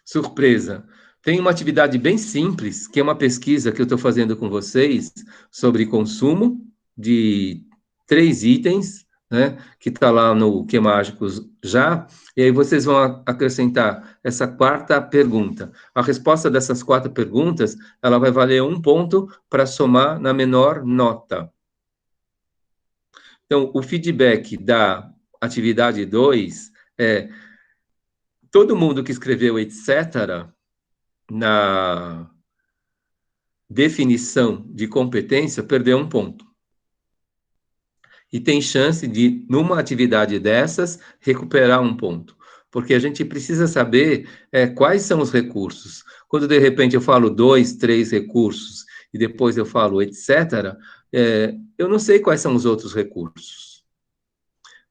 surpresa. Tem uma atividade bem simples, que é uma pesquisa que eu estou fazendo com vocês sobre consumo de 3 itens, né? Que está lá no Que Mágicos já. E aí vocês vão acrescentar essa quarta pergunta. A resposta dessas 4 perguntas, ela vai valer 1 ponto para somar na menor nota. Então, o feedback da atividade 2 é todo mundo que escreveu etc. na definição de competência perdeu 1 ponto. E tem chance de, numa atividade dessas, recuperar 1 ponto. Porque a gente precisa saber quais são os recursos. Quando, de repente, eu falo 2, 3 recursos, e depois eu falo etc., eu não sei quais são os outros recursos.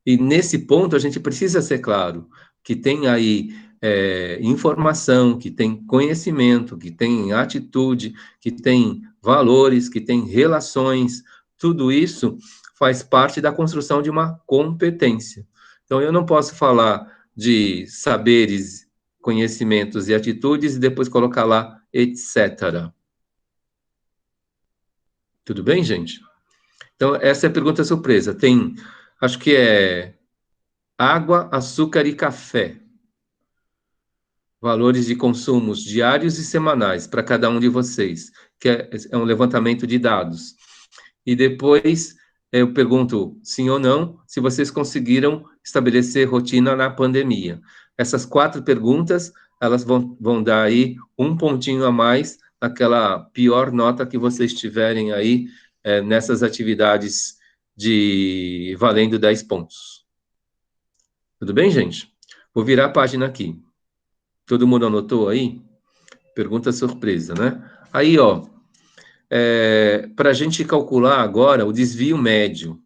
E nesse ponto a gente precisa ser claro que tem aí informação, que tem conhecimento, que tem atitude, que tem valores, que tem relações, tudo isso faz parte da construção de uma competência. Então, eu não posso falar de saberes, conhecimentos e atitudes e depois colocar lá etc. Tudo bem, gente? Então, essa é a pergunta surpresa. Tem, acho que é água, açúcar e café. Valores de consumos diários e semanais para cada um de vocês, que é um levantamento de dados. E depois eu pergunto sim ou não, se vocês conseguiram estabelecer rotina na pandemia. Essas 4 perguntas, elas vão dar aí 1 pontinho a mais naquela pior nota que vocês tiverem aí nessas atividades de valendo 10 pontos. Tudo bem, gente? Vou virar a página aqui. Todo mundo anotou aí? Pergunta surpresa, né? Aí, ó, para a gente calcular agora o desvio médio.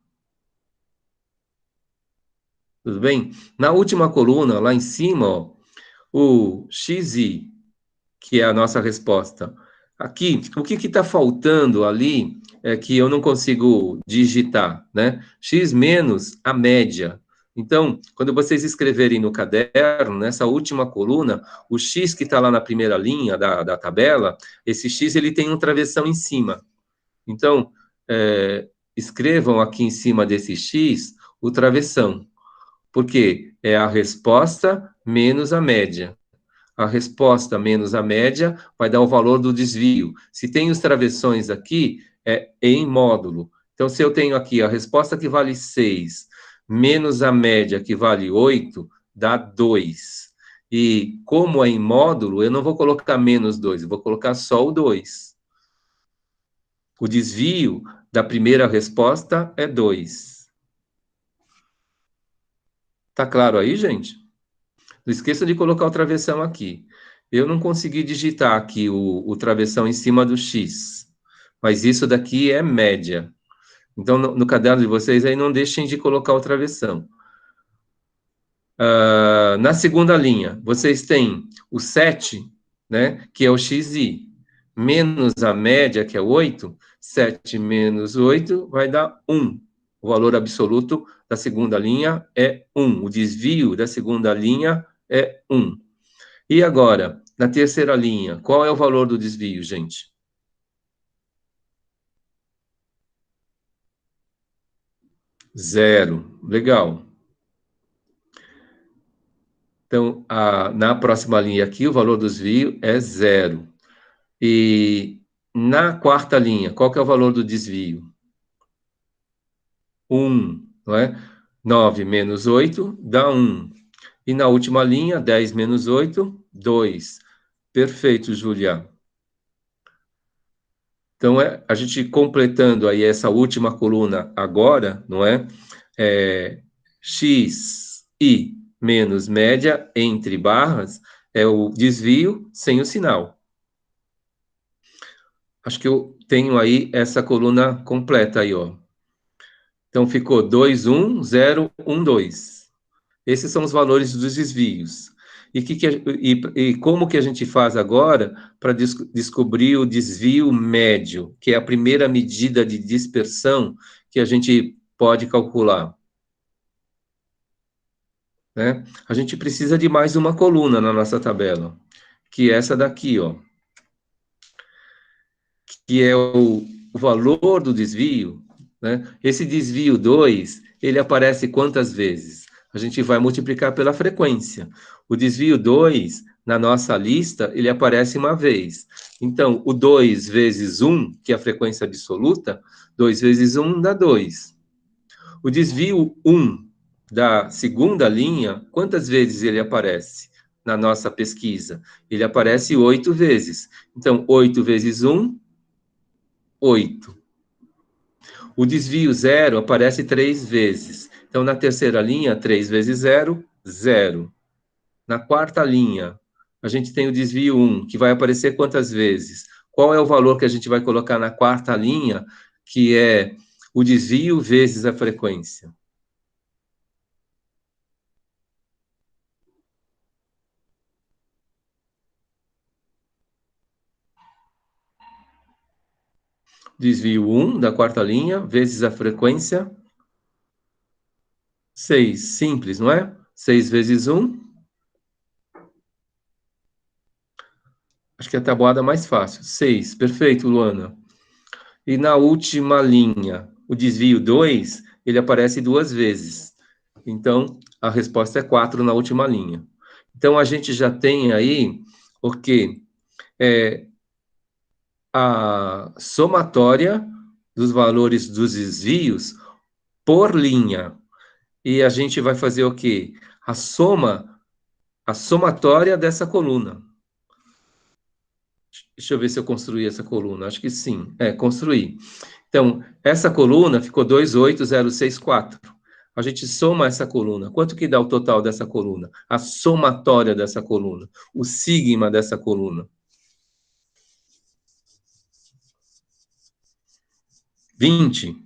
Tudo bem? Na última coluna, lá em cima, ó, o XI, que é a nossa resposta. Aqui, o que está faltando ali é que eu não consigo digitar, né? X menos a média. Então, quando vocês escreverem no caderno, nessa última coluna, o X que está lá na primeira linha da tabela, esse X ele tem um travessão em cima. Então, escrevam aqui em cima desse X o travessão, porque é a resposta menos a média. A resposta menos a média vai dar o valor do desvio. Se tem os travessões aqui, é em módulo. Então, se eu tenho aqui a resposta que vale 6, menos a média que vale 8, dá 2. E como é em módulo, eu não vou colocar menos 2, eu vou colocar só o 2. O desvio da primeira resposta é 2. Tá claro aí, gente? Não esqueça de colocar o travessão aqui. Eu não consegui digitar aqui o travessão em cima do X, mas isso daqui é média. Então, no caderno de vocês aí, não deixem de colocar o travessão. Na segunda linha, vocês têm o 7, né, que é o XI, menos a média, que é 8. 7 menos 8 vai dar 1. O valor absoluto da segunda linha é 1. O desvio da segunda linha é 1. E agora, na terceira linha, qual é o valor do desvio, gente? 0. Legal. Então, na próxima linha aqui, o valor do desvio é 0. E na quarta linha, qual que é o valor do desvio? 1, não é? 9 menos 8 dá 1. E na última linha, 10 menos 8, 2. Perfeito, Julia. Então, a gente completando aí essa última coluna agora, não é? X, I menos média entre barras é o desvio sem o sinal. Acho que eu tenho aí essa coluna completa aí, ó. Então, ficou 2, 1, 0, 1, 2. Esses são os valores dos desvios. E como que a gente faz agora para descobrir o desvio médio, que é a primeira medida de dispersão que a gente pode calcular? Né? A gente precisa de mais uma coluna na nossa tabela, que é essa daqui, ó, que é o valor do desvio, né? Esse desvio 2, ele aparece quantas vezes? A gente vai multiplicar pela frequência. O desvio 2, na nossa lista, ele aparece uma vez. Então, o 2 vezes 1, que é a frequência absoluta, 2 vezes 1 dá 2. O desvio 1 da segunda linha, quantas vezes ele aparece na nossa pesquisa? Ele aparece 8 vezes. Então, 8 vezes 1, 8. O desvio 0 aparece 3 vezes. Então, na terceira linha, 3 vezes 0, 0. Na quarta linha, a gente tem o desvio 1, que vai aparecer quantas vezes? Qual é o valor que a gente vai colocar na quarta linha, que é o desvio vezes a frequência? Desvio 1 da quarta linha, vezes a frequência, 6. Simples, não é? 6 vezes 1. Acho que é a tabuada mais fácil. 6. Perfeito, Luana. E na última linha, o desvio 2, ele aparece 2 vezes. Então, a resposta é 4 na última linha. Então, a gente já tem aí o quê? A somatória dos valores dos desvios por linha. E a gente vai fazer o quê? A somatória dessa coluna. Deixa eu ver se eu construí essa coluna. Acho que sim. Construí. Então, essa coluna ficou 28064. A gente soma essa coluna. Quanto que dá o total dessa coluna? A somatória dessa coluna. O sigma dessa coluna. 20.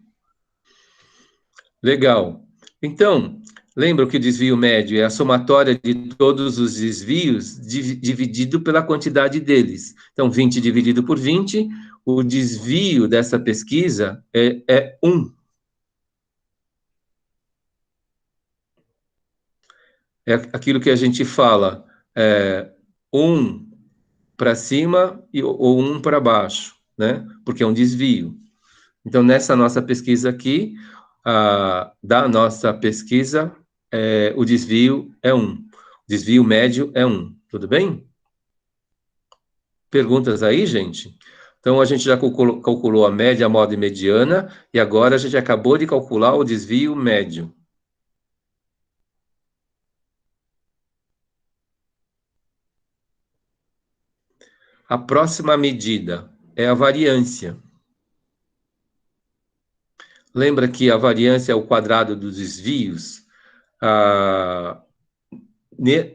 Legal. Então, lembra que o desvio médio é a somatória de todos os desvios dividido pela quantidade deles. Então, 20 dividido por 20, o desvio dessa pesquisa é 1. É aquilo que a gente fala, um para cima ou um para baixo, né? Porque é um desvio. Então, nessa nossa pesquisa aqui, da nossa pesquisa, o desvio é 1. O desvio médio é 1. Tudo bem? Perguntas aí, gente? Então, a gente já calculou a média, a moda e mediana, e agora a gente acabou de calcular o desvio médio. A próxima medida é a variância. Lembra que a variância é o quadrado dos desvios?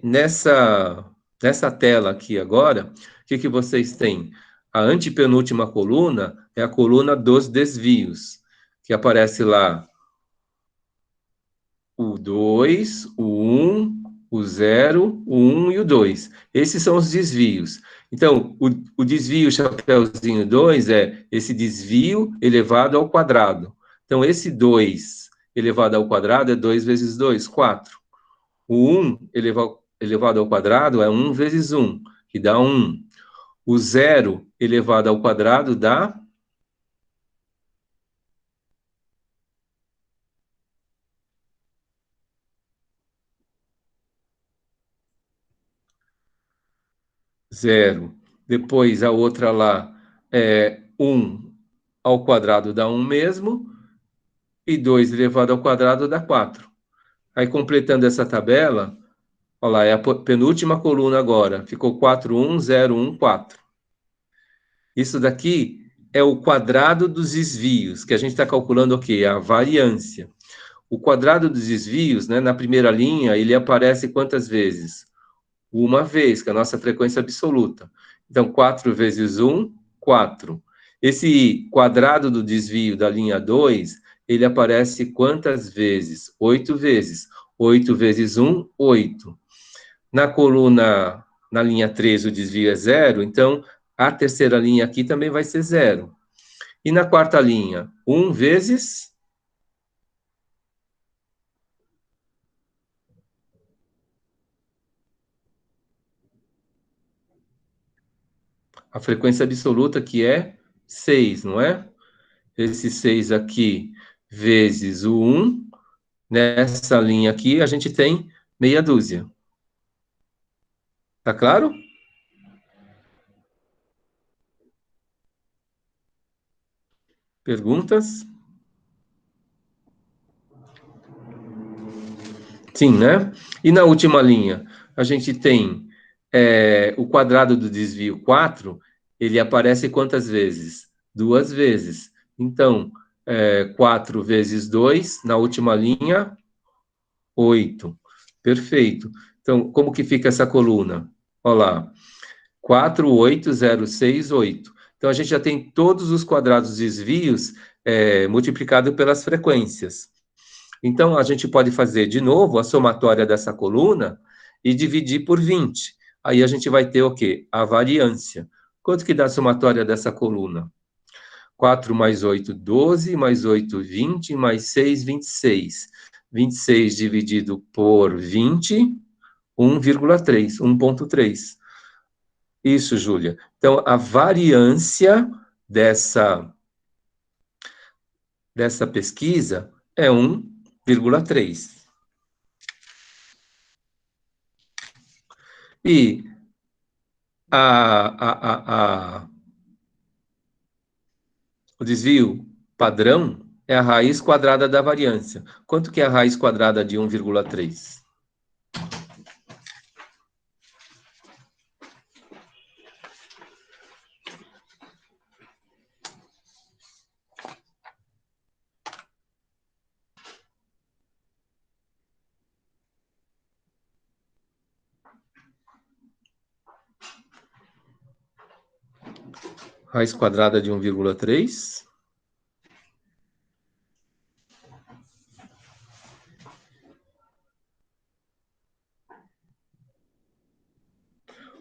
Nessa tela aqui agora, o que vocês têm? A antepenúltima coluna é a coluna dos desvios, que aparece lá o 2, o 1, o 0, o 1 e o 2. Esses são os desvios. Então, o desvio chapeuzinho 2 é esse desvio elevado ao quadrado. Então, esse 2 elevado ao quadrado é 2 vezes 2, 4. O 1 elevado ao quadrado é 1 vezes 1, que dá 1. O 0 elevado ao quadrado dá 0. Depois a outra lá é 1 ao quadrado dá 1 mesmo. E 2 elevado ao quadrado dá 4. Aí, completando essa tabela, olha lá, é a penúltima coluna agora. Ficou 4, 1, 0, 1, 4. Isso daqui é o quadrado dos desvios, que a gente está calculando o quê? A variância. O quadrado dos desvios, né, na primeira linha, ele aparece quantas vezes? Uma vez, que é a nossa frequência absoluta. Então, 4 vezes 1, 4. Esse quadrado do desvio da linha 2, ele aparece quantas vezes? 8 vezes. 8 vezes 1, 8. Na coluna, na linha 3, o desvio é 0, então a terceira linha aqui também vai ser 0. E na quarta linha, 1 vezes a frequência absoluta, que é 6, não é? Esse 6 aqui vezes o 1, nessa linha aqui, a gente tem meia dúzia. Tá claro? Perguntas? Sim, né? E na última linha, a gente tem o quadrado do desvio 4, ele aparece quantas vezes? 2 vezes. Então, 4 vezes 2, na última linha, 8. Perfeito. Então, como que fica essa coluna? Olha lá. 4, 8, 0, 6, 8. Então, a gente já tem todos os quadrados desvios multiplicado pelas frequências. Então, a gente pode fazer, de novo, a somatória dessa coluna e dividir por 20. Aí a gente vai ter o quê? A variância. Quanto que dá a somatória dessa coluna? 4 mais 8, 12, mais 8, 20, mais 6, 26. 26 dividido por 20, 1,3, 1,3. Isso, Júlia. Então, a variância dessa pesquisa é 1,3. E o desvio padrão é a raiz quadrada da variância. Quanto que é a raiz quadrada de 1,3? Raiz quadrada de 1,3?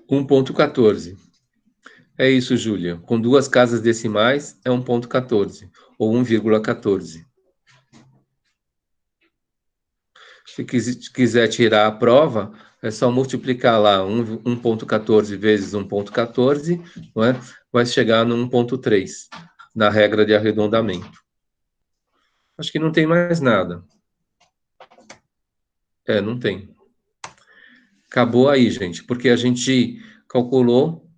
1,14. É isso, Júlia. Com duas casas decimais é 1,14 ou 1,14. Se quiser tirar a prova, é só multiplicar lá 1,14 vezes 1,14, não é? Vai chegar no 1,3, na regra de arredondamento. Acho que não tem mais nada. Não tem. Acabou aí, gente, porque a gente calculou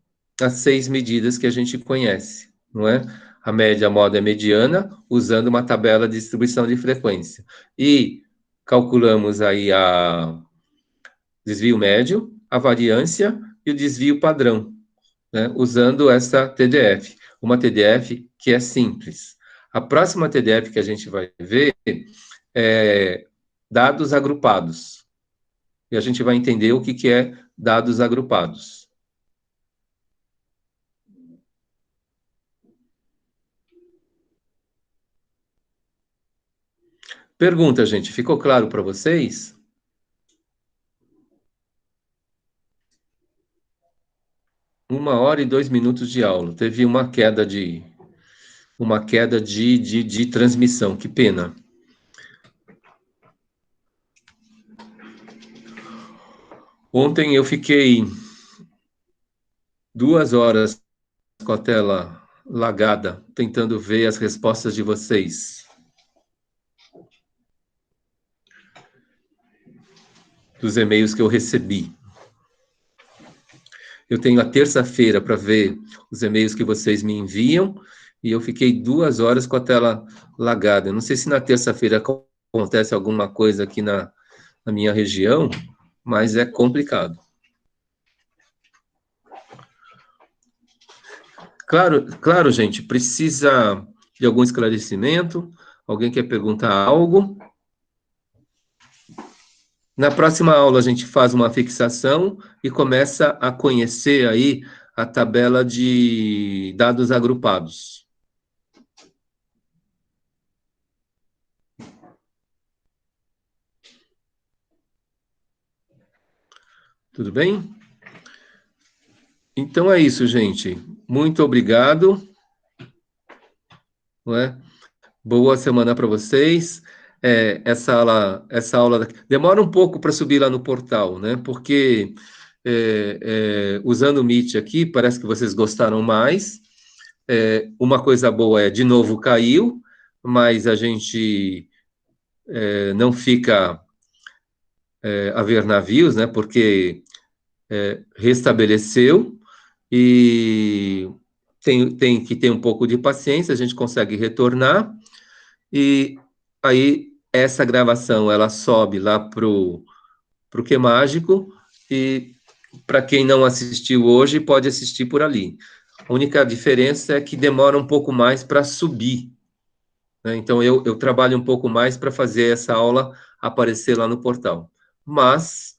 as 6 medidas que a gente conhece, não é? A média, a moda, a mediana, usando uma tabela de distribuição de frequência. E calculamos aí a desvio médio, a variância e o desvio padrão, né? Usando essa TDF. Uma TDF que é simples. A próxima TDF que a gente vai ver é dados agrupados. E a gente vai entender o que é dados agrupados. Pergunta, gente, ficou claro para vocês? Uma hora e 2 minutos de aula. Teve uma queda de transmissão. Que pena. Ontem eu fiquei 2 horas com a tela lagada, tentando ver as respostas de vocês. Dos e-mails que eu recebi. Eu tenho a terça-feira para ver os e-mails que vocês me enviam, e eu fiquei 2 horas com a tela lagada. Eu não sei se na terça-feira acontece alguma coisa aqui na minha região, mas é complicado. Claro, gente, precisa de algum esclarecimento? Alguém quer perguntar algo? Na próxima aula a gente faz uma fixação e começa a conhecer aí a tabela de dados agrupados. Tudo bem? Então é isso, gente. Muito obrigado. Não é? Boa semana para vocês. Essa aula demora um pouco para subir lá no portal, né? Porque usando o Meet aqui, parece que vocês gostaram mais. Uma coisa boa é, de novo, caiu, mas a gente não fica a ver navios, né? Porque restabeleceu e tem que ter um pouco de paciência, a gente consegue retornar. E aí, essa gravação, ela sobe lá pro Que Mágico, e para quem não assistiu hoje, pode assistir por ali. A única diferença é que demora um pouco mais para subir, né? Então, eu trabalho um pouco mais para fazer essa aula aparecer lá no portal. Mas,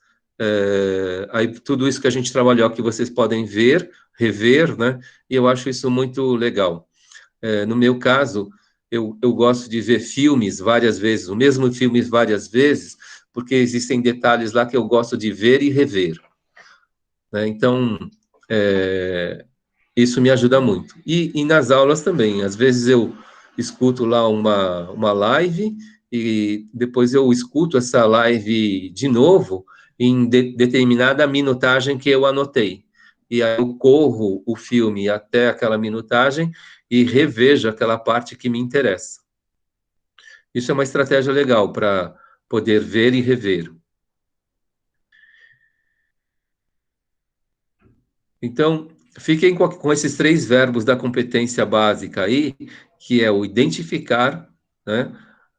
aí, tudo isso que a gente trabalhou aqui, vocês podem ver, rever, né? E eu acho isso muito legal. No meu caso, eu gosto de ver filmes várias vezes, o mesmo filme várias vezes, porque existem detalhes lá que eu gosto de ver e rever, né? Então, isso me ajuda muito. E nas aulas também, às vezes eu escuto lá uma live e depois eu escuto essa live de novo em determinada minutagem que eu anotei. E aí eu corro o filme até aquela minutagem e revejo aquela parte que me interessa. Isso é uma estratégia legal para poder ver e rever. Então, fiquem com esses 3 verbos da competência básica aí, que é o identificar, né?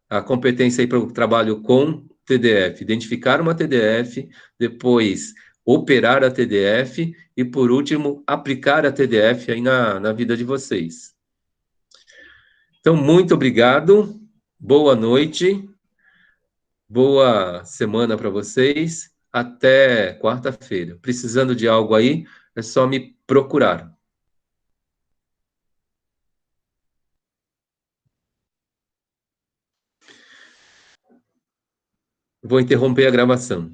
A competência aí para o trabalho com TDF, identificar uma TDF, depois operar a TDF e, por último, aplicar a TDF aí na vida de vocês. Então, muito obrigado, boa noite, boa semana para vocês, até quarta-feira. Precisando de algo aí, é só me procurar. Vou interromper a gravação.